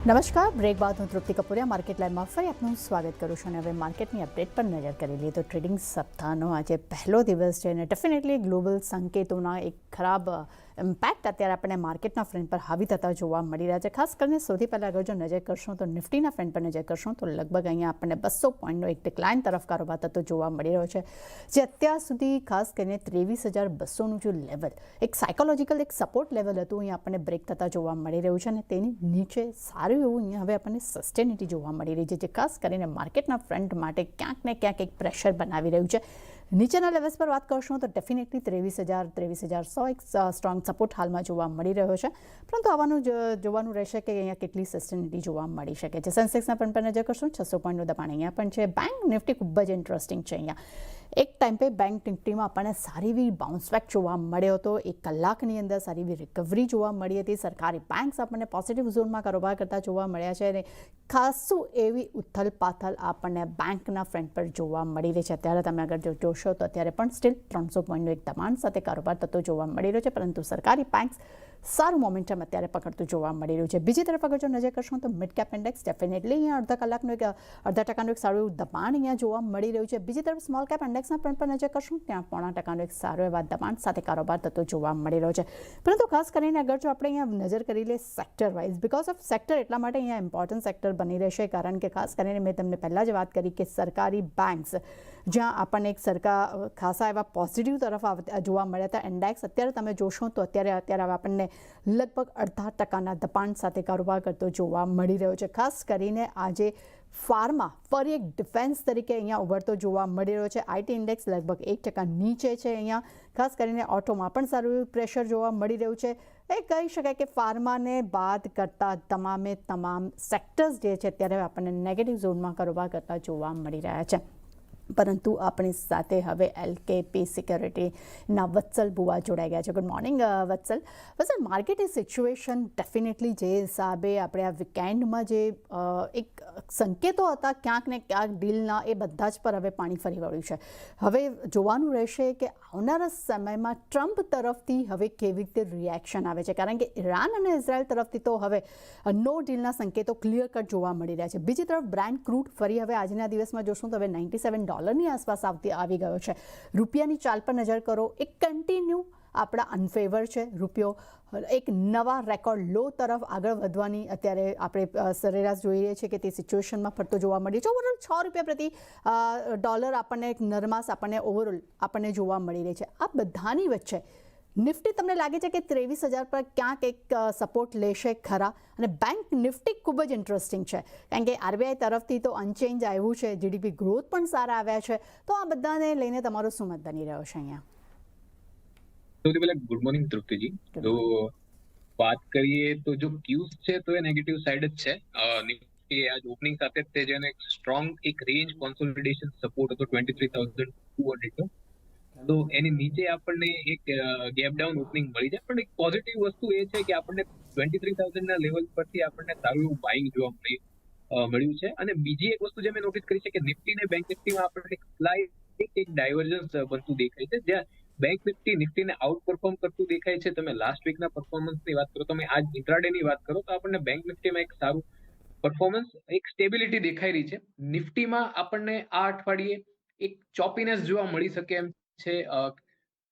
નમસ્કાર, બ્રેક બાદ હું તૃપ્તિ કપૂરિયા માર્કેટ લાઈવમાં ફરી આપનું સ્વાગત કરું છું અને હવે માર્કેટની અપડેટ પર નજર કરી લઈએ તો ટ્રેડિંગ સપ્તાહનો આજે પહેલો દિવસ છે અને ડેફિનેટલી ગ્લોબલ સંકેતોના એક ખરાબ ઇમ્પેક્ટ અત્યારે આપણે માર્કેટના ફ્રન્ટ પર હાવી થતા જોવા મળી રહ્યા છે. ખાસ કરીને સૌથી પહેલાં અગર જો નજર કરશું તો નિફ્ટીના ફ્રન્ટ પર નજર કરશું તો લગભગ અહીંયા આપણને 200 પોઈન્ટનો એક ડિક્લાઇન તરફ કારોબાર થતો જોવા મળી રહ્યો છે, જે અત્યાર સુધી ખાસ કરીને 23,200નું જે લેવલ એક સાયકોલોજીકલ એક સપોર્ટ લેવલ હતું અહીંયા આપણને બ્રેક થતા જોવા મળી રહ્યું છે અને તેની નીચે સારું એવું અહીંયા હવે આપણને સસ્ટેનિટી જોવા મળી રહી છે, જે ખાસ કરીને માર્કેટના ફ્રન્ટ માટે ક્યાંક ને ક્યાંક એક પ્રેશર બનાવી રહ્યું છે. નીચેના લેવલ્સ પર વાત કરશું તો ડેફિનેટલી 23,100 એક સ્ટ્રોંગ સપોર્ટ હાલમાં જોવા મળી રહ્યો છે, પરંતુ આવવાનું જોવાનું રહેશે કે અહીંયા કેટલી સસ્ટેનિટી જોવા મળી શકે છે. સેન્સેક્સના પણ પર નજર કરશું 600 પોઈન્ટનું દબાણ અહીંયા પણ છે. બેંક નિફ્ટી ખૂબ જ ઇન્ટરેસ્ટિંગ છે. અહીંયા એક ટાઈમ પર બેંક નિફ્ટીમાં આપણને સારી એવી બાઉન્સ બેક જોવા મળ્યો હતો. એક કલાકની અંદર સારી એવી રિકવરી જોવા મળી હતી. સરકારી બેંક્સ આપણને પોઝિટિવ ઝોનમાં કારોબાર કરતા જોવા મળ્યા છે અને ખાસું એવી ઉથલ પાથલ આપણને બેંકના ફ્રન્ટ પર જોવા મળી રહી છે. અત્યારે તમે અગર જો જોશો તો અત્યારે પણ સ્ટીલ 300 પોઈન્ટનું એક દબાણ સાથે કારોબાર થતો જોવા મળી રહ્યો છે, પરંતુ સરકારી બેંક્સ સારું મોમેન્ટમ અત્યારે પકડતું જોવા મળી રહ્યું છે. બીજી તરફ અગર જો નજર કરશું તો મિડ કેપ ઇન્ડેક્સ ડેફિનેટલી અહીંયા અડધા ટકાનું એક સારું દબાણ અહીંયા જોવા મળી રહ્યું છે. બીજી તરફ સ્મોલ કેપ ઇન્ડેક્સના પણ પર નજર કરશું ત્યાં 0.5% એક સારો એવા દબાણ સાથે કારોબાર થતો જોવા મળી રહ્યો છે. પરંતુ ખાસ કરીને અગર જો આપણે અહીંયા નજર કરી લઈએ sector wise, because of sector એટલા માટે અહીંયા ઇમ્પોર્ટન્ટ સેક્ટર બની રહેશે કારણ કે ખાસ કરીને મેં તમને પહેલાં જ વાત કરી કે સરકારી બેંક્સ જ્યાં આપણને એક ખાસા એવા પોઝિટિવ તરફ જોવા મળ્યા હતા. ઇન્ડેક્સ અત્યારે તમે જોશો તો અત્યારે આપણને લગભગ 0.5% દબાણ સાથે કારોબાર કરતો જોવા મળી રહ્યો છે. ખાસ કરીને આજે ફાર્મા ફરી એક ડિફેન્સ તરીકે અહીંયા ઉભરતો જોવા મળી રહ્યો છે. આઈટી ઇન્ડેક્સ લગભગ 1% નીચે છે. અહીંયા ખાસ કરીને ઓટોમાં પણ સારું પ્રેશર જોવા મળી રહ્યું છે. એ કહી શકાય કે ફાર્માને બાદ કરતા તમામ સેક્ટર્સ જે છે અત્યારે આપણને નેગેટિવ ઝોનમાં કારોબાર કરતા જોવા મળી રહ્યા છે. પરંતુ આપણી સાથે હવે એલકેપી સિક્યોરિટીના વત્સલ બુવા જોડાઈ ગયા છે. ગુડ મોર્નિંગ વત્સલ. માર્કેટની સિચ્યુએશન ડેફિનેટલી જે હિસાબે આપણે આ વીકેન્ડમાં જે એક સંકેતો હતા ક્યાંક ને ક્યાંક ડીલના, એ બધા જ પર હવે પાણી ફરી વળ્યું છે. હવે જોવાનું રહેશે કે આવનારા સમયમાં ટ્રમ્પ તરફથી હવે કેવી રીતે રિએક્શન આવે છે, કારણ કે ઈરાન અને ઇઝરાયલ તરફથી તો હવે નો ડીલના સંકેતો ક્લિયર કટ જોવા મળી રહ્યા છે. બીજી તરફ બ્રેન્ટ ક્રૂડ ફરી હવે આજના દિવસમાં જોશું તો હવે $97 આસપાસ આવી ગયો છે. રૂપિયાની ચાલ પર નજર કરો, એક કન્ટિન્યુ આપણા અનફેવર છે. રૂપિયો એક નવા રેકોર્ડ લો તરફ આગળ વધવાની અત્યારે આપણે સરેરાશ જોઈ રહીએ છીએ કે તે સિચ્યુએશનમાં ફરતો જોવા મળ્યો છે. ઓવરઓલ $6 પ્રતિ ડોલર આપણને એક નરમાશ ઓવરઓલ આપણને જોવા મળી રહી છે. આ બધાની વચ્ચે નિફ્ટી તમને લાગે છે કે 23,000 પર ક્યાંક એક સપોર્ટ લેશે ખરા? અને બેંક નિફ્ટી ખૂબ જ ઇન્ટરેસ્ટિંગ છે કારણ કે આરબીઆઈ તરફથી તો અનચેન્જ આવ્યું છે, જીડીપી ગ્રોથ પણ સારા આવ્યા છે. તો આ બધાને લઈને તમારો શું મત બની રહ્યો છે અહીંયા? સૌથી પહેલા ગુડ મોર્નિંગ તૃપ્તિજી. તો વાત કરીએ તો જો ક્યુઝ છે તો એ નેગેટિવ સાઈડ જ છે. નિફ્ટી આજ ઓપનિંગ સાથે જ જેને સ્ટ્રોંગ એક રેન્જ કોન્સોલિડેશન સપોર્ટ હતો 23,200 તો એની નીચે આપણને એક ગેપ ડાઉન ઓપનિંગ મળી જાય. પણ એક પોઝિટિવ વસ્તુ એ છે કે આપણને 23,000 ના લેવલ પરથી આપણને સારું એવું બાઇંગ જોવા મળ્યું છે. અને બીજી એક વસ્તુ જે મેં નોટિસ કરી છે કે નિફ્ટી ને બેંક નિફ્ટીમાં આપણને સ્લાઇટ એક ડાયવર્જન્સ બનતું દેખાય છે, જ્યાં બેંક નિફ્ટી નિફ્ટીને આઉટ પરફોર્મ કરતું દેખાય છે. તમે લાસ્ટ વીકના પરફોર્મન્સની વાત કરો, તમે આજ ઇન્ટ્રાડેની વાત કરો તો આપણને બેંક નિફ્ટીમાં એક સારું પરફોર્મન્સ, એક સ્ટેબિલિટી દેખાઈ રહી છે. નિફ્ટીમાં આપણને આ અઠવાડિયે એક ચોપીનેસ જોવા મળી શકે એમ છે.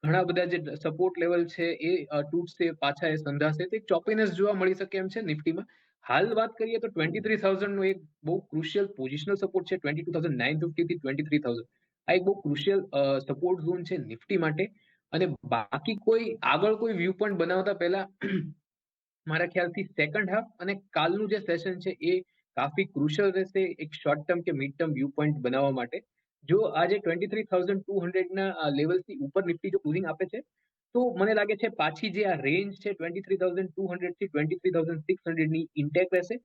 ઘણા બધા જે સપોર્ટ લેવલ છે એ તૂટશે, પાછા એ સંધાશે, તો એક ચોપીનેસ જોવા મળી શકે એમ છે નિફ્ટીમાં. હાલ વાત કરીએ તો 23,000 નું એક બહુ ક્રુશિયલ પોઝિશનલ સપોર્ટ છે. 22,950 થી 23,000 આ એક બહુ ક્રુશિયલ સપોર્ટ ઝોન છે નિફ્ટી માટે. અને બાકી આગળ કોઈ વ્યૂ પોઈન્ટ બનાવતા પહેલા મારા ખ્યાલથી સેકન્ડ હાફ અને કાલનું જે સેશન છે એ કાફી ક્રુશિયલ રહેશે એક શોર્ટ ટર્મ કે મિડ ટર્મ વ્યૂ પોઈન્ટ બનાવવા માટે. જો આજે 23,200 ના લેવલથી ઉપર નિફ્ટી જો ક્લોઝિંગ આપે છે તો મને લાગે છે પાછી જે આ રેન્જ છે 23,200 થી 23,600 ની ઇન્ટેક રહેશે.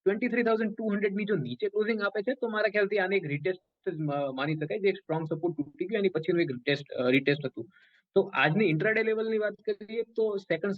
23,200 ની જો નીચે ક્લોઝિંગ આપે છે તો મારા ખ્યાલથી આને એક રિટેસ્ટ માની શકાય, જે એક સ્ટ્રોંગ સપોર્ટ તૂટી ગયો એની પછીનું એક રિટેસ્ટ હતું. તો આજની ઇન્ટ્રાડે લેવલની વાત કરીએ તો સેકન્ડ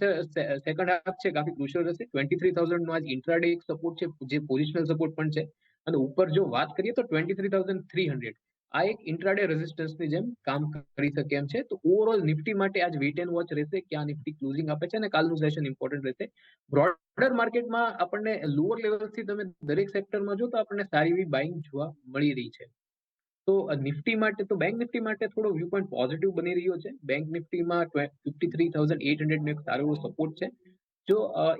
હાફ છે કાફી ક્રુશિયલ રહેશે. 23,000 નો આજ ઇન્ટ્રાડે એક સપોર્ટ છે જે પોઝિશનલ સપોર્ટ પણ છે. અને ઉપર જો વાત કરીએ તો 23,300 આ એક ઇન્ટ્રાડે રેઝિસ્ટન્સની જેમ કામ કરી શકે એમ છે. તો ઓવરઓલ નિફ્ટી માટે આજ વેઇટ એન્ડ વોચ રહેશે કે આ નિફ્ટી ક્લોઝિંગ આપે છે અને કાલનું સેશન ઇમ્પોર્ટન્ટ રહેશે. બ્રોડર માર્કેટમાં આપણને લોઅર લેવલથી તમે દરેક સેક્ટરમાં જો તો આપણને સારી એવી બાઇંગ જોવા મળી રહી છે. તો નિફ્ટી માટે તો બેંક નિફ્ટી માટે થોડો વ્યૂ પોઈન્ટ પોઝિટિવ બની રહ્યો છે. બેંક નિફ્ટીમાં 53,800 નો એક સારો એવો સપોર્ટ છે. જો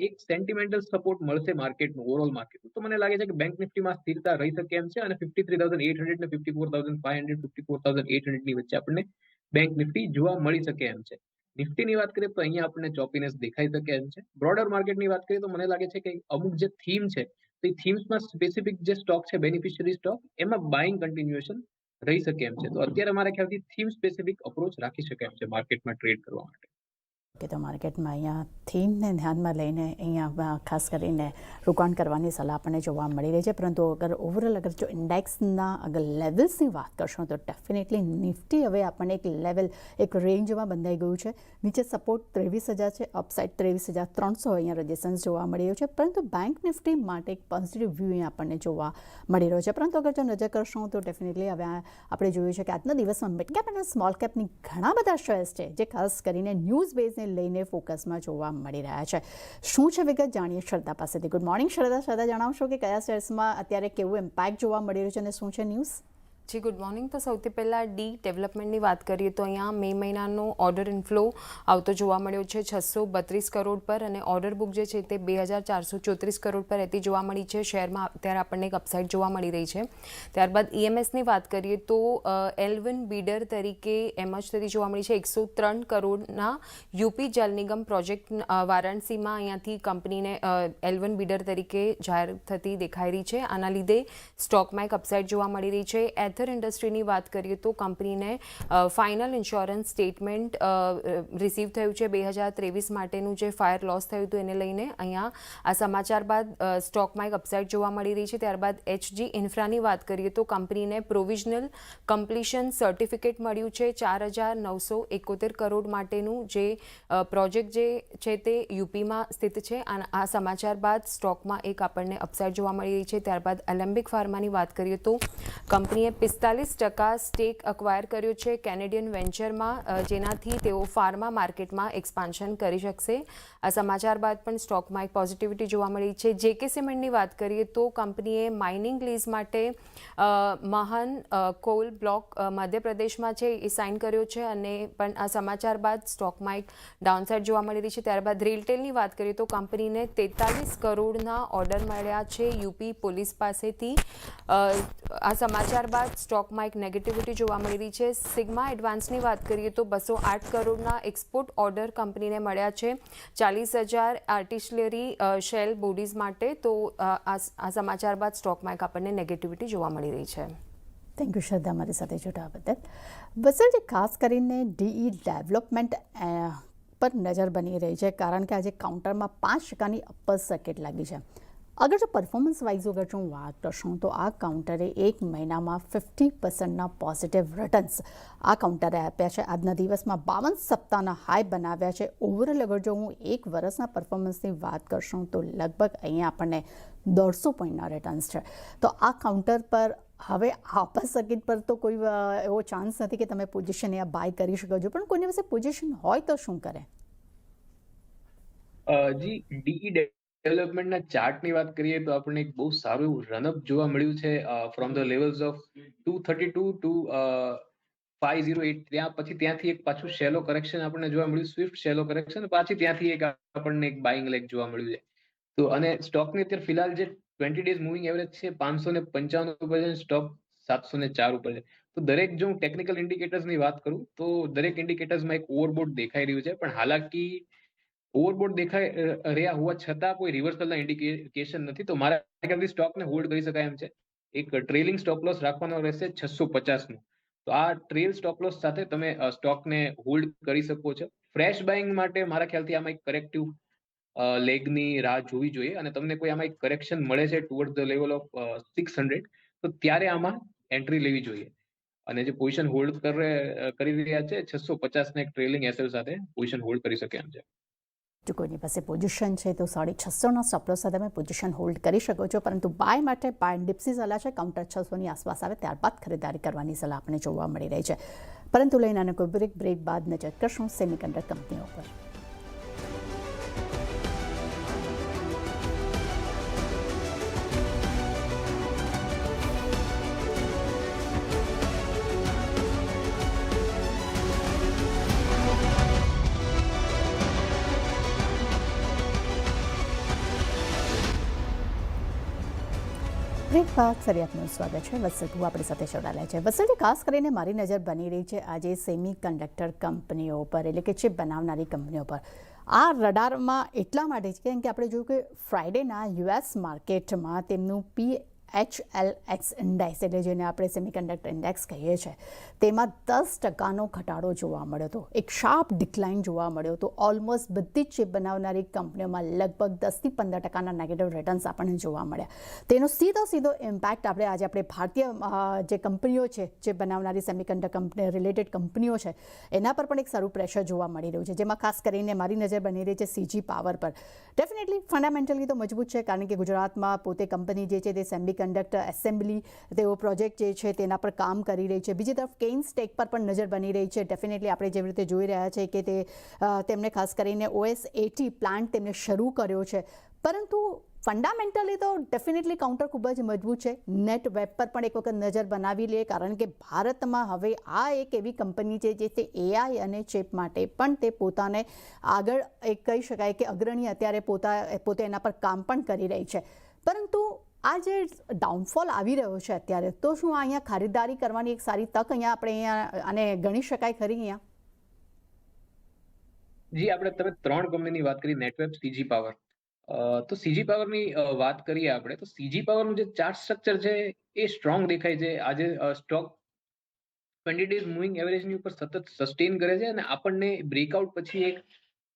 એક સેન્ટિમેન્ટલ સપોર્ટ મળશે માર્કેટનું ઓવરઓલ માર્કેટનું તો મને લાગે છે કે બેંક નિફ્ટીમાં સ્થિરતા રહી શકે એમ છે અને 53,800 ને 54,500 54,800 ની વચ્ચે આપણને બેંક નિફ્ટી જોવા મળી શકે એમ છે. નિફ્ટીની વાત કરીએ તો અહીંયા આપણને ચોપીનેસ દેખાઈ શકે એમ છે. બ્રોડર માર્કેટની વાત કરીએ તો મને લાગે છે કે અમુક જે થીમ છે તો એ થીમ્સમાં સ્પેસિફિક જે સ્ટોક છે બેનિફિશિયરી સ્ટોક એમાં બાઇંગ કન્ટિન્યુએશન રહી શકે એમ છે. તો અત્યારે મારા ખ્યાલથી થીમ સ્પેસિફિક અપ્રોચ રાખી શકે એમ છે માર્કેટમાં ટ્રેડ કરવા માટે. કે તો માર્કેટમાં અહીંયા થીમને ધ્યાનમાં લઈને અહીંયા ખાસ કરીને રોકાણ કરવાની સલાહ આપણને જોવા મળી રહી છે. પરંતુ ઓવરઓલ અગર જો ઇન્ડેક્સના અગર લેવલ્સની વાત કરશો તો ડેફિનેટલી નિફ્ટી હવે આપણને એક લેવલ એક રેન્જમાં બંધાઈ ગયું છે. નીચે સપોર્ટ 23,000 છે, અપસાઇડ 23,300 અહીંયા રેઝિસ્ટન્સ જોવા મળી રહ્યું છે. પરંતુ બેંક નિફ્ટી માટે એક પોઝિટિવ વ્યૂ અહીંયા આપણને જોવા મળી રહ્યો છે. પરંતુ અગર જો નજર કરશો તો ડેફિનેટલી હવે આપણે જોયું છે કે આજના દિવસમાં મિડ કેપ અને સ્મોલ કેપની ઘણા બધા શેર્સ છે જે ખાસ કરીને ન્યૂઝ બેઝને લઈને ફોકસમાં જોવા મળી રહ્યા છે. શું છે વિગત જાણીએ શ્રદ્ધા પાસેથી. ગુડ મોર્નિંગ શ્રદ્ધા, જણાવશો કે કયા શેર્સમાં અત્યારે કેવું ઇમ્પેક્ટ જોવા મળી રહ્યું છે અને શું છે ન્યૂઝ? જી ગુડ મોર્નિંગ. તો સૌથી પહેલાં ડી ડેવલપમેન્ટની વાત કરીએ તો અહીંયા મે મહિનાનો ઓર્ડર ઇન્ફ્લો આવતો જોવા મળ્યો છે 632 કરોડ પર અને ઓર્ડર બુક જે છે તે 2,434 કરોડ પર રહેતી જોવા મળી છે. શેરમાં અત્યારે આપણને એક અપસાઇડ જોવા મળી રહી છે. ત્યારબાદ ઈએમએસની વાત કરીએ તો L1 બીડર તરીકે એમજ થતી જોવા મળી છે 103 કરોડના યુપી જલ નિગમ પ્રોજેક્ટ વારાણસીમાં અહીંયાથી કંપનીને L1 બીડર તરીકે જાહેર થતી દેખાઈ રહી છે. આના લીધે સ્ટોકમાં એક અપસાઇડ જોવા મળી રહી છે. એથર ઇન્ડસ્ટ્રીની વાત કરીએ તો કંપનીને ફાઇનલ ઇન્સ્યોરન્સ સ્ટેટમેન્ટ રિસીવ થયું છે 2023 માટેનું જે ફાયર લોસ થયું હતું એને લઈને. અહીંયા આ સમાચાર બાદ સ્ટોકમાં એક અપસાઇડ જોવા મળી રહી છે. ત્યારબાદ HG ઇન્ફ્રાની વાત કરીએ તો કંપનીને પ્રોવિઝનલ કમ્પ્લીશન સર્ટિફિકેટ મળ્યું છે 4,971 કરોડ માટેનું જે પ્રોજેક્ટ જે છે તે યુપીમાં સ્થિત છે. આ સમાચાર બાદ સ્ટોકમાં એક આપણને અપસાઇડ જોવા મળી રહી છે. ત્યારબાદ એલેમ્બિક ફાર્માની વાત કરીએ તો કંપનીએ 45% સ્ટેક અક્વાયર કર્યો છે કેનેડિયન વેન્ચરમાં, જેનાથી તેઓ ફાર્મા માર્કેટમાં એક્સપાન્શન કરી શકશે. આ સમાચાર બાદ પણ સ્ટોકમાં એક પોઝિટિવિટી જોવા મળી છે. જેકે સિમેન્ટની વાત કરીએ તો કંપનીએ માઇનિંગ લીઝ માટે મહાન કોલ બ્લોક મધ્યપ્રદેશમાં છે એ સાઇન કર્યો છે અને પણ આ સમાચાર બાદ સ્ટોકમાં એક ડાઉનસાઇડ જોવા મળી રહી છે. ત્યારબાદ રેલટેલની વાત કરીએ તો કંપનીને 43 કરોડના ઓર્ડર મળ્યા છે યુપી પોલીસ પાસેથી. આ સમાચાર બાદ સ્ટોકમાં એક નેગેટિવિટી જોવા મળી રહી છે. સિગ્મા એડવાન્સની વાત કરીએ તો 208 કરોડના એક્સપોર્ટ ઓર્ડર કંપનીને મળ્યા છે 40,000 આર્ટિલરી શેલ બોડીઝ માટે. તો આ સમાચાર બાદ સ્ટોકમાં એક આપણને નેગેટિવિટી જોવા મળી રહી છે. થેન્ક યુ શ્રદ્ધા, અમારી સાથે જોડાવા બદલ. બસર ખાસ કરીને ડીઈ ડેવલપમેન્ટ પર નજર બની રહી છે કારણ કે આજે કાઉન્ટરમાં 5% અપર સર્કિટ લાગી છે. અગર જો પરફોર્મન્સ વાઇઝ અગર જો હું વાત કરશું તો આ કાઉન્ટરે એક મહિનામાં 50%ના પોઝિટિવ રિટર્ન્સ આ કાઉન્ટરે આપ્યા છે. આજના દિવસમાં 52 સપ્તાહના હાઈ બનાવ્યા છે. ઓવરઓલ અગર જો હું એક વર્ષના પરફોર્મન્સની વાત કરશું તો લગભગ અહીંયા આપણને 150 પોઈન્ટના રિટર્ન્સ છે. તો આ કાઉન્ટર પર હવે અપર સર્કિટ પર તો કોઈ એવો ચાન્સ નથી કે તમે પોઝિશન અહીંયા બાય કરી શકો છો, પણ કોઈની પાસે પોઝિશન હોય તો શું કરે? જી ડીઈ ડેવલપમેન્ટના ચાર્ટની વાત કરીએ તો આપણને એક બહુ સારું એવું રનઅપ જોવા મળ્યું છે from the levels of 232 to 508. ત્યાંથી એક પાછું શેલો કરેક્શન આપણને જોવા મળ્યું, સ્વિફ્ટ શેલો કરેક્શન. પાછી ત્યાંથી એક આપણને એક બાઇંગ લેગ જોવા મળ્યું છે. તો અને સ્ટોકની અત્યારે ફિલહાલ જે 20 ડેઝ મૂવિંગ એવરેજ છે 555 ઉપર છે, સ્ટોક 704 ઉપર છે. તો દરેક જો હું ટેકનિકલ ઇન્ડિકેટર્સની વાત કરું તો દરેક ઇન્ડિકેટર્સમાં એક ઓવરબોટ દેખાઈ રહ્યું છે. પણ હાલાકી ઓવરબોટ દેખાઈ રહ્યા હોવા છતાં કોઈ રિવર્સલના ઇન્ડિકેશન નથી. તો મારા ખ્યાલથી સ્ટોકને હોલ્ડ કરી શકાય એમ છે. એક ટ્રેલિંગ સ્ટોપ લોસ રાખવાનો રહેશે 650 નો. તો આ ટ્રેલ સ્ટોપ લોસ સાથે તમે સ્ટોકને હોલ્ડ કરી શકો છો. ફ્રેશ બાઇંગ માટે મારા ખ્યાલથી આમાં એક કરેક્ટિવ લેગની રાહ જોવી જોઈએ અને તમને કોઈ આમાં એક કરેક્શન મળે છે ટુવર્ડ ધ લેવલ ઓફ 600 તો ત્યારે આમાં એન્ટ્રી લેવી જોઈએ. અને જે પોઝિશન હોલ્ડ કરી રહ્યા છે 650 ને એક ટ્રેલિંગ એસએલ સાથે પોઝિશન હોલ્ડ કરી શકે એમ છે. જો કોઈની પાસે પોઝિશન છે તો 650ના સ્ટોપ લોસ સાથે તમે પોઝિશન હોલ્ડ કરી શકો છો, પરંતુ બાય માટે બાય એન્ડ ડિપ્સની સલાહ છે. કાઉન્ટર 600ની આસપાસ આવે ત્યારબાદ ખરીદારી કરવાની સલાહ આપણે જોવા મળી રહી છે. પરંતુ લઈને આને કોઈ બ્રેક બાદ નજર કરશું સેમિકન્ડક્ટર કંપનીઓ પર. બ્રેક બાદ ફરી આપનું સ્વાગત છે. વત્સલ ભૂ આપણી સાથે જોડાયેલા છે. વત્સલજી, ખાસ કરીને મારી નજર બની રહી છે આજે સેમી કન્ડક્ટર કંપનીઓ પર, એટલે કે ચિપ બનાવનારી કંપનીઓ પર. આ રડારમાં એટલા માટે છે કેમ કે આપણે જોયું કે ફ્રાઇડેના યુએસ માર્કેટમાં તેમનું PHLX ઇન્ડેક્સ, એટલે જેને આપણે સેમિકન્ડક્ટર ઇન્ડેક્સ કહીએ છીએ, તેમાં 10%નો ઘટાડો જોવા મળ્યો હતો. એક શાર્પ ડિક્લાઇન જોવા મળ્યો હતો. ઓલમોસ્ટ બધી જ ચિપ બનાવનારી કંપનીઓમાં લગભગ 10થી 15%ના નેગેટિવ રિટર્ન્સ આપણને જોવા મળ્યા. તેનો સીધો ઇમ્પેક્ટ આપણે ભારતીય જે કંપનીઓ છે, જે બનાવનારી સેમિકન્ડક્ટર કંપની રિલેટેડ કંપનીઓ છે, એના પર પણ એક સારું પ્રેશર જોવા મળી રહ્યું છે, જેમાં ખાસ કરીને મારી નજર બની રહી છે CG પાવર પર. ડેફિનેટલી ફંડામેન્ટલી તો મજબૂત છે, કારણ કે ગુજરાતમાં પોતે કંપની જે છે તે સેમિકન્ડક્ટર એસેમ્બલી તેઓ પ્રોજેક્ટ જે છે તેના પર કામ કરી રહી છે. બીજી તરફ કેન્સ ટેક પર પણ નજર બની રહી છે. ડેફિનેટલી આપણે જેવી રીતે જોઈ રહ્યા છે કે તેમને ખાસ કરીને OS80 પ્લાન્ટ તેમને શરૂ કર્યો છે, પરંતુ ફંડામેન્ટલી તો ડેફિનેટલી કાઉન્ટર ખૂબ જ મજબૂત છે. નેટ વેબ પર પણ એક વખત નજર બનાવી લઈએ, કારણ કે ભારતમાં હવે આ એક એવી કંપની છે જે તે AI અને ચિપ માટે પણ તે પોતાને આગળ એક કહી શકાય કે અગ્રણી અત્યારે પોતે એના પર કામ પણ કરી રહી છે. પરંતુ આ જે ડાઉનફોલ આવી રહ્યો છે અત્યારે, તો શું અહીંયા ખરીદારી કરવાની એક સારી તક આપણે આને ગણી શકાય ખરી અહીંયા? જી, તમે 3 કંપનીની વાત કરી, નેટવેબ, CG પાવર. તો CG પાવરની વાત કરીએ આપણે, તો CG પાવરનું જે ચાર્ટ સ્ટ્રક્ચર છે એ સ્ટ્રોંગ દેખાય છે. આજે સ્ટોક 20 ડેઝ મૂવિંગ એવરેજની ઉપર સતત સસ્ટેન કરે છે અને આપણને બ્રેકઆઉટ પછી એક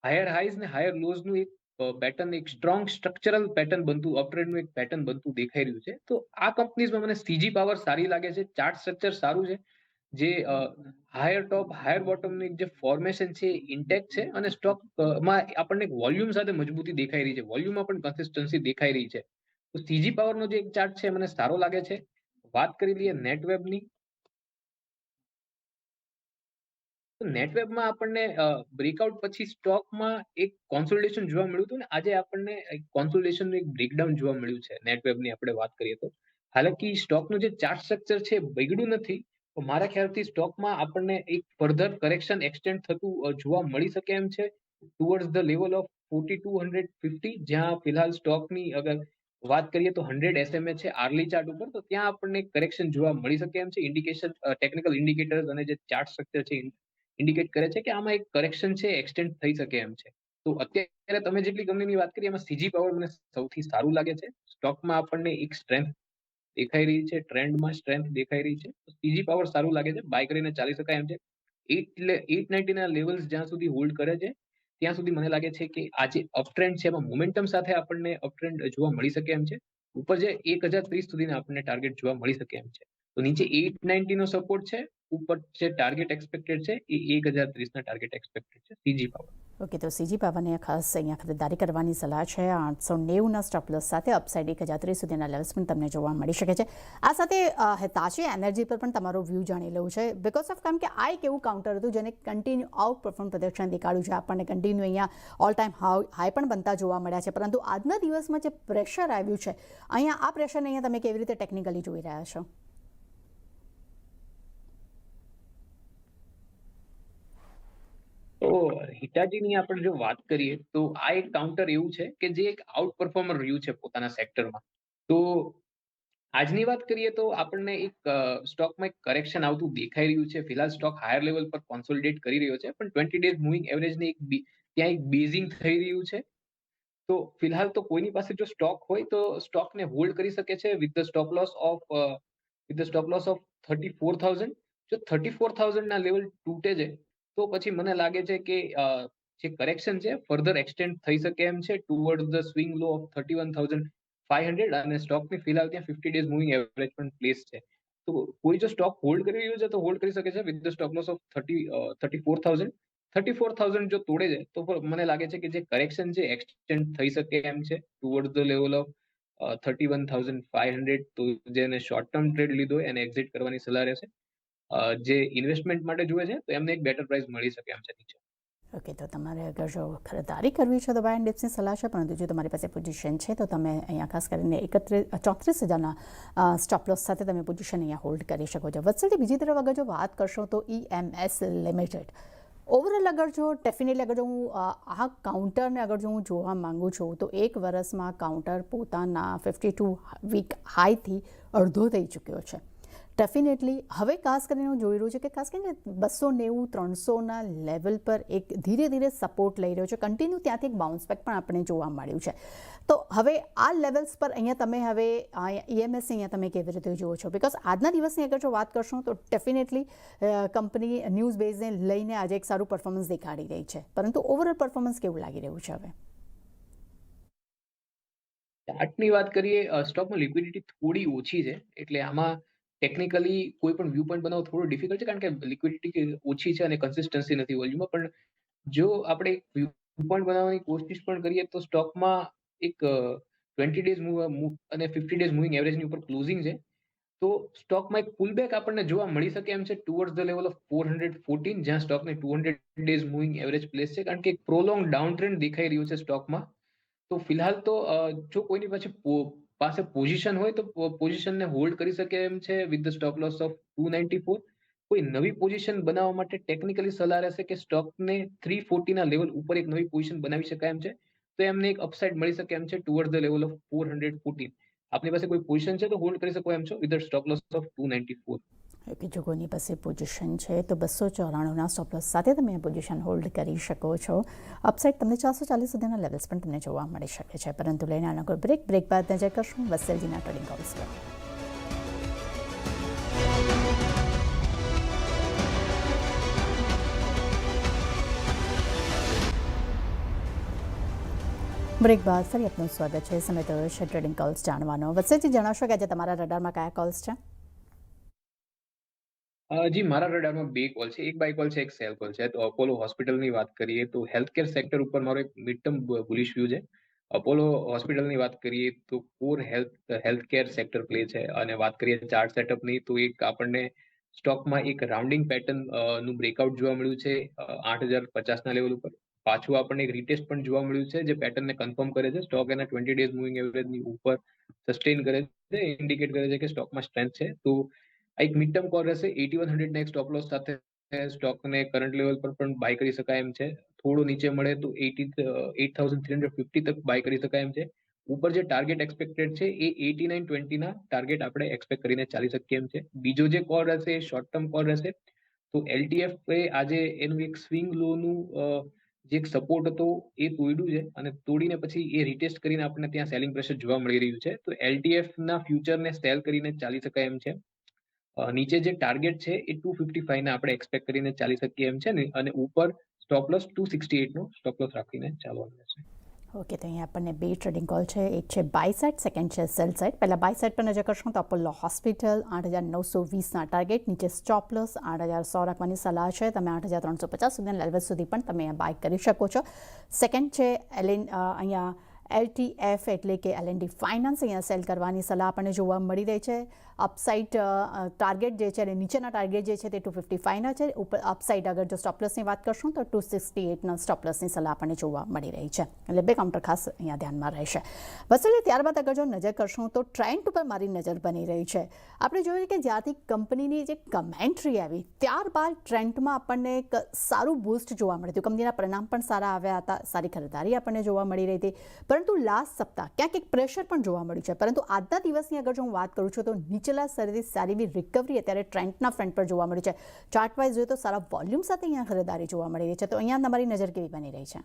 હાયર હાઈઝ ને હાયર લોઝ નું એક પેટર્ન, એક સ્ટ્રોંગ સ્ટ્રક્ચરલ પેટર્ન બનતું, અપટ્રેન્ડનું એક પેટર્ન બનતું દેખાઈ રહ્યું છે. તો આ કંપનીઝમાં મને CG પાવર સારી લાગે છે. ચાર્ટ સ્ટ્રક્ચર સારું છે, જે હાયર ટોપ હાયર બોટમની જે ફોર્મેશન છે ઇન્ટેક્ટ છે, અને સ્ટોકમાં આપણને વોલ્યુમ સાથે મજબૂતી દેખાઈ રહી છે. વોલ્યુમમાં પણ કન્સિસ્ટન્સી દેખાઈ રહી છે. તો CG પાવરનો જે એક ચાર્ટ છે મને સારો લાગે છે. વાત કરી લઈએ નેટવેબની. નેટવેબમાં આપણને બ્રેકઆઉટ પછી સ્ટોકમાં એક કોન્સોલિડેશન જોવા મળ્યું હતું, ને આજે આપણને એક કોન્સોલિડેશનનું એક બ્રેકડાઉન જોવા મળ્યું છે નેટવેબની આપણે વાત કરીએ તો. હાલાકી સ્ટોકનું જે ચાર્ટ સ્ટ્રક્ચર છે બગડ્યું નથી, તો મારા ખ્યાલથી સ્ટોકમાં આપણને એક ફર્ધર કરેક્શન એક્સટેન્ડ થતું જોવા મળી શકે એમ છે ટુવર્ડ્સ ધ લેવલ ઓફ 4250, જ્યાં ફિલહાલ સ્ટોકની અગર વાત કરીએ તો 100 SMA છે આર્લી ચાર્ટ ઉપર, તો ત્યાં આપણને કરેક્શન જોવા મળી શકે એમ છે. ઇન્ડિકેશન, ટેકનિકલ ઇન્ડિકેટર્સ અને જે ચાર્ટ સ્ટ્રક્ચર છે ઇન્ડિકેટ કરે છે કે આમાં એક કરેક્શન છે એક્સટેન્ડ થઈ શકે એમ છે. તો અત્યારે તમે જેટલી કંપનીની વાત કરી, એમાં CG પાવર મને સૌથી સારું લાગે છે. સ્ટોકમાં આપણને એક સ્ટ્રેન્થ દેખાઈ રહી છે, ટ્રેન્ડમાં સ્ટ્રેન્થ દેખાઈ રહી છે. CG પાવર સારું લાગે છે, બાય કરીને ચાલી શકાય એમ છે. 890 ના લેવલ્સ જ્યાં સુધી હોલ્ડ કરે છે ત્યાં સુધી મને લાગે છે કે આ જે અપટ્રેન્ડ છે એમાં મોમેન્ટમ સાથે આપણને અપટ્રેન્ડ જોવા મળી શકે એમ છે. ઉપર જે 1030 સુધીના આપણને ટાર્ગેટ જોવા મળી શકે એમ છે. તો નીચે 890 નો સપોર્ટ છે, ઉપર જે ટાર્ગેટ એક્સપેક્ટેડ છે એ 1030 ના ટાર્ગેટ એક્સપેક્ટેડ છે CG પાવર. ઓકે, તો CG પાવરને ખાસ અહીંયા ખરીદારી કરવાની સલાહ છે. 890ના સ્ટોપ લોસ સાથે અપસાઇડ 1030 સુધીના લેવલ્સ પણ તમને જોવા મળી શકે છે. આ સાથે હિતાચી એનર્જી પર પણ તમારો વ્યૂ જાણી લેવું છે, બિકોઝ ઓફ કારણ કે આ એક એવું કાઉન્ટર હતું જેને કન્ટિન્યુ આઉટ પરફોર્મ પ્રદર્શન દેખાડ્યું છે. આપણને કન્ટિન્યુ અહીંયા ઓલ ટાઈમ હાઈ પણ બનતા જોવા મળ્યા છે, પરંતુ આજના દિવસમાં જે પ્રેશર આવ્યું છે અહીંયા, આ પ્રેશરને અહીંયા તમે કેવી રીતે ટેકનિકલી જોઈ રહ્યા છો? તો હિટાચીની આપણે જો વાત કરીએ તો આ એક કાઉન્ટર એવું છે કે જે એક આઉટ પરફોર્મર રહ્યું છે પોતાના સેક્ટરમાં. તો આજની વાત કરીએ તો આપણને એક સ્ટોકમાં એક કરેક્શન આવતું દેખાઈ રહ્યું છે. ફિલહાલ સ્ટોક હાયર લેવલ પર કોન્સોલિડેટ કરી રહ્યો છે, પણ 20 ડેઝ મૂવિંગ એવરેજની ત્યાં એક બેઝિંગ થઈ રહ્યું છે. તો ફિલહાલ તો કોઈની પાસે જો સ્ટોક હોય તો સ્ટોકને હોલ્ડ કરી શકે છે with the stop loss of 34,000. જો 34,000 ના લેવલ તૂટે છે તો પછી મને લાગે છે કે જે કરેક્શન છે ફર્ધર એક્સટેન્ડ થઈ શકે એમ છે towards the swing low of 31,500, અને સ્ટોકની ફિલહાલ ત્યાં 50 ડેઝ મૂવિંગ એવરેજ પણ પ્લેસ છે. તો કોઈ જો સ્ટોક હોલ્ડ કરી રહ્યું છે તો હોલ્ડ કરી શકે છે with the stop loss of 34,000. 34,000 જો તોડે છે તો મને લાગે છે કે જે કરેક્શન છે એક્સટેન્ડ થઈ શકે એમ છે ટુવર્ડ ધ લેવલ ઓફ 31,500. તો જેને શોર્ટ ટર્મ ટ્રેડ લીધો હોય એને એક્ઝિટ કરવાની સલાહ રહેશે. જે ઇન્વેસ્ટમેન્ટ માટે જુએ છે તો એમને એક બેટર પ્રાઇસ મળી શકે એમ છે નીચે. ઓકે, તો તમારે અગર જો ખરીદારી કરવી છે તો બાય એન્ડ ડિપ્સની સલાહ છે, પરંતુ જો તમારી પાસે પોઝિશન છે તો તમે અહીંયા ખાસ કરીને 34,000ના સ્ટોપ લોસ સાથે તમે પોઝિશન અહીંયા હોલ્ડ કરી શકો છો. વત્સલથી બીજી તરફ અગર જો વાત કરશો તો EMS લિમિટેડ ઓવરઓલ અગર જો ડેફિનેટલી અગર જો હું આ કાઉન્ટરને અગર જો હું જોવા માંગુ છું તો એક વર્ષમાં કાઉન્ટર પોતાના 52 વીક હાઈથી અડધો થઈ ચૂક્યો છે. ડેફિનેટલી હવે ખાસ કરીને હું જોઈ રહ્યું છું કે ખાસ કરીને 290-300ના લેવલ પર એક ધીરે ધીરે સપોર્ટ લઈ રહ્યો છે. કન્ટિન્યુ ત્યાંથી એક બાઉન્સ બેક પણ આપણે જોવા મળ્યું છે. તો હવે આ લેવલ્સ પર અહીંયા તમે હવે EMS અહીંયા તમે કેવી રીતે જુઓ છો? બિકોઝ આજના દિવસની અગર જો વાત કરશો તો ડેફિનેટલી કંપની ન્યૂઝ બેઝને લઈને આજે એક સારું પરફોર્મન્સ દેખાડી રહી છે, પરંતુ ઓવરઓલ પરફોર્મન્સ કેવું લાગી રહ્યું છે હવે? ચાર્ટની વાત કરીએ, સ્ટોકમાં લિક્વિડિટી થોડી ઓછી છે, એટલે આમાં ટેકનિકલી કોઈ પણ વ્યૂ પોઈન્ટ બનાવવો થોડું ડિફિકલ્ટ છે, કારણ કે લિક્વિડિટી ઓછી છે અને કન્સિસ્ટન્સી નથી વોલ્યુમમાં. પણ જો આપણે વ્યૂ પોઈન્ટ બનાવવાની કોશિશ પણ કરીએ તો સ્ટોકમાં એક 20 ડેઝ મૂવ અને 50 ડેઝ મૂવિંગ એવરેજની ઉપર ક્લોઝિંગ છે. તો સ્ટોકમાં એક પુલબેક આપણને જોવા મળી શકે એમ છે ટુવર્ડ્સ ધ લેવલ ઓફ 414, જ્યાં સ્ટોકને 200 ડેઝ મૂવિંગ એવરેજ પ્લેસ છે, કારણ કે એક પ્રોલોંગ ડાઉન ટ્રેન્ડ દેખાઈ રહ્યું છે સ્ટોકમાં. તો ફિલહાલ તો જો કોઈની પાસે પોઝિશન હોય તો પોઝિશનને હોલ્ડ કરી શકે એમ છે with the stop loss of 294. કોઈ નવી પોઝિશન બનાવવા માટે ટેકનિકલી સલાહ રહેશે કે સ્ટોકને 340ના લેવલ ઉપર એક નવી પોઝિશન બનાવી શકાય એમ છે, તો એમને એક અપસાઇડ મળી શકે એમ છે ટુવર્ડ ધ લેવલ ઓફ 414. આપની પાસે કોઈ પોઝિશન છે તો હોલ્ડ કરી શકો એમ છો with the stop loss of 294. કે જો કોઈની પાસે પોઝિશન છે તો 294ના સ્ટોપ લોસ સાથે તમે આ પોઝિશન હોલ્ડ કરી શકો છો. અપસાઇડ તમને 440 સુધીના લેવલ્સ પણ તમને જોવા મળી શકે છે, પરંતુ લઈને આના કોઈ બ્રેક બાદ નજર કરશું વત્સલજીના ટ્રેડિંગ કોલ્સ પર. બ્રેક બાદ ફરી આપનું સ્વાગત છે. સમય થયો છે ટ્રેડિંગ કોલ્સ જાણવાનો. વત્સલજી, જણાવશો કે આજે તમારા રડારમાં કયા કોલ્સ છે? જી, મારા રડારમાં બે કોલ છે. એક બાય કોલ છે, એક સેલ કોલ છે. તો અપોલો હોસ્પિટલની વાત કરીએ તો હેલ્થકેર સેક્ટર ઉપર મારો એક મિડ ટર્મ બુલિશ વ્યૂ છે. અપોલો હોસ્પિટલની વાત કરીએ તો કોર હેલ્થકેર સેક્ટર પ્લે છે, અને વાત કરીએ ચાર્ટ સેટઅપની તો એક આપણને સ્ટોકમાં એક રાઉન્ડિંગ પેટર્ન નું બ્રેકઆઉટ જોવા મળ્યું છે 8,050ના લેવલ ઉપર. પાછું આપણને એક રીટેસ્ટ પણ જોવા મળ્યું છે જે પેટર્નને કન્ફર્મ કરે છે. સ્ટોક એના 20 ડેઝ મૂવિંગ એવરેજની ઉપર સસ્ટેન કરે છે, ઇન્ડિકેટ કરે છે કે સ્ટોકમાં સ્ટ્રેન્થ છે. તો આ એક મિડ ટર્મ કોલ રહેશે. 8100 ના સ્ટોપ લોસ સાથે સ્ટોકને કરંટ લેવલ પર પણ બાય કરી શકાય એમ છે. થોડું નીચે મળે તો 8,350 તક બાય કરી શકાય એમ છે. ઉપર જે ટાર્ગેટ એક્સપેક્ટેડ છે એ 8920ના ટાર્ગેટ આપણે એક્સપેક્ટ કરીને ચાલી શકીએ એમ છે. બીજો જે કોલ રહેશે એ શોર્ટ ટર્મ કોલ રહેશે. તો LTF એ આજે એનું એક સ્વિંગ લોનું જે એક સપોર્ટ હતો એ તોડ્યું છે, અને તોડીને પછી એ રીટેસ્ટ કરીને આપણને ત્યાં સેલિંગ પ્રેશર જોવા મળી રહ્યું છે. તો LTF ના ફ્યુચરને સેલ કરીને ચાલી શકાય એમ છે. નીચે જે ટાર્ગેટ છે એ 255 ના આપણે એક્સપેક્ટ કરીને ચાલી શકીએ એમ છે ને, અને ઉપર સ્ટોપ લોસ 268 નો સ્ટોપ લોસ રાખીને ચાલવાનું રહેશે. ઓકે, તો અહીંયા આપણને બે ટ્રેડિંગ કોલ છે. એક છે બાય સાઇડ, સેકન્ડ છે સેલ સાઇડ. પહેલાં બાય સાઇડ પર નજર કરશું તો અપોલો હોસ્પિટલ 8,920ના ટાર્ગેટ, નીચે સ્ટોપ લોસ 8,100 રાખવાની સલાહ છે. તમે 8,350 સુધીના લેવલ સુધી પણ તમે બાય કરી શકો છો. સેકન્ડ છે અહીંયા LTF એટલે કે L&T ફાઇનાન્સ, અહીંયા સેલ કરવાની સલાહ આપણને જોવા મળી રહી છે. અપસાઇડ ટાર્ગેટ જે છે અને નીચેના ટાર્ગેટ જે છે તે 255ના છે. ઉપર અપસાઇડ અગર જો સ્ટોપ લોસની વાત કરશું તો 268ના સ્ટોપ લોસની સલાહ આપણને જોવા મળી રહી છે. એટલે બે કાઉન્ટર ખાસ અહીંયા ધ્યાનમાં રહેશે. વસલે ત્યારબાદ અગર જો નજર કરશું તો ટ્રેન્ડ ઉપર મારી નજર બની રહી છે. આપણે જોયું કે જ્યાંથી કંપનીની જે કમેન્ટ્રી આવી ત્યારબાદ ટ્રેન્ડમાં આપણને એક સારું બૂસ્ટ જોવા મળ્યું હતું. કંપનીના પરિણામ પણ સારા આવ્યા હતા, સારી ખરીદારી આપણને જોવા મળી રહી હતી, પરંતુ લાસ્ટ સપ્તાહ ક્યાંક એક પ્રેશર પણ જોવા મળ્યું છે. પરંતુ આજના દિવસની અગર જો હું વાત કરું છું તો નીચેલા સ્તરેથી સારી એવી રિકવરી અત્યારે ટ્રેન્ડના ફ્રન્ટ પર જોવા મળી છે. ચાર્ટ વાઇઝ જોઈએ તો સારા વોલ્યુમ સાથે અહીંયા ખરીદારી જોવા મળી રહી છે. તો અહીંયા તમારી નજર કેવી બની રહી છે?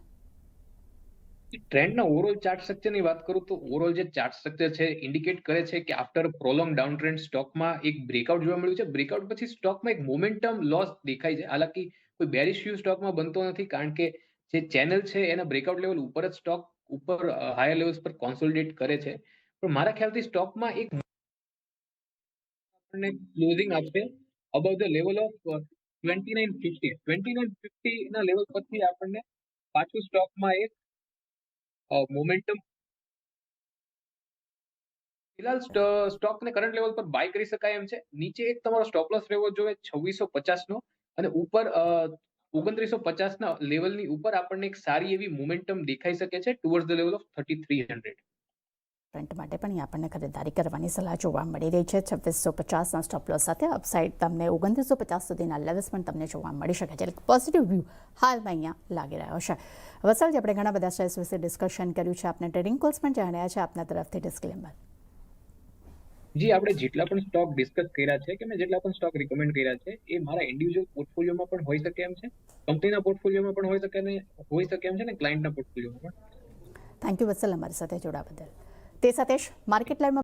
ટ્રેન્ડના ઓવરઓલ ચાર્ટ સ્ટ્રક્ચરની વાત કરું તો ઓવરઓલ જે ચાર્ટ સ્ટ્રક્ચર છે ઇન્ડિકેટ કરે છે કે આફ્ટર પ્રોલોંગ ડાઉન ટ્રેન્ડ સ્ટોકમાં એક બ્રેકઆઉટ જોવા મળ્યું છે. બ્રેકઆઉટ પછી સ્ટોકમાં એક મોમેન્ટમ લોસ દેખાય છે. હાલાકી કોઈ બેરિશ વ્યૂ સ્ટોકમાં બનતો નથી, કારણ કે જે ચેનલ છે એના બ્રેકઆઉટ લેવલ ઉપર જ સ્ટોક ઉપર હાયર લેવલ્સ પર કોન્સોલિડેટ કરે છે. પણ મારા ખ્યાલથી સ્ટોકમાં એક આપણને ક્લોઝિંગ આપશે અબવ ધ લેવલ ઓફ 2950 ના લેવલ પરથી આપણને પાછું સ્ટોકમાં એક મોમેન્ટમ ફિલહાલ સ્ટોકને કરંટ લેવલ પર બાય કરી શકાય એમ છે. નીચે એક તમારો સ્ટોપ લોસ રહેવો જોઈએ 2650 નો, અને ઉપર 2950 ના લેવલની ઉપર આપણને એક સારી એવી મોમેન્ટમ દેખાઈ શકે છે towards the level of 3300. Current માટે પણ અહીં આપણને ખરીદારી કરવાની સલાહ જોવા મળી રહી છે. 2650ના સ્ટોપ લોસ સાથે અપસાઇડ તમને 2950 સુધીના લેવલ્સ પણ તમને જોવા મળી શકે છે. એટલે પોઝિટિવ વ્યૂ હાલમાં અહીંયા લાગી રહ્યો છે. વસલજી, આપણે ઘણા બધા શેર્સ વિશે ડિસ્કશન કર્યું છે, આપણે ટ્રેડિંગ કોલ્સ પણ જાણ્યા છે. આપના તરફથી ડિસ્ક્લેમર. જી, આપણે જેટલા પણ સ્ટોક ડિસ્કસ કર્યા છે કે મેં જેટલા પણ સ્ટોક રિકમેન્ડ કર્યા છે એ મારા ઇન્ડિવિજ્યુઅલ પોર્ટફોલિયોમાં પણ હોઈ શકે એમ છે, કંપનીના પોર્ટફોલિયોમાં પણ હોઈ શકે એમ છે, ને ક્લાયન્ટના પોર્ટફોલિયોમાં પણ. થેન્ક યુ વત્સલ, અમારી સાથે જોડાવા બદલ. તે સાથે જ માર્કેટ લાઈવમાં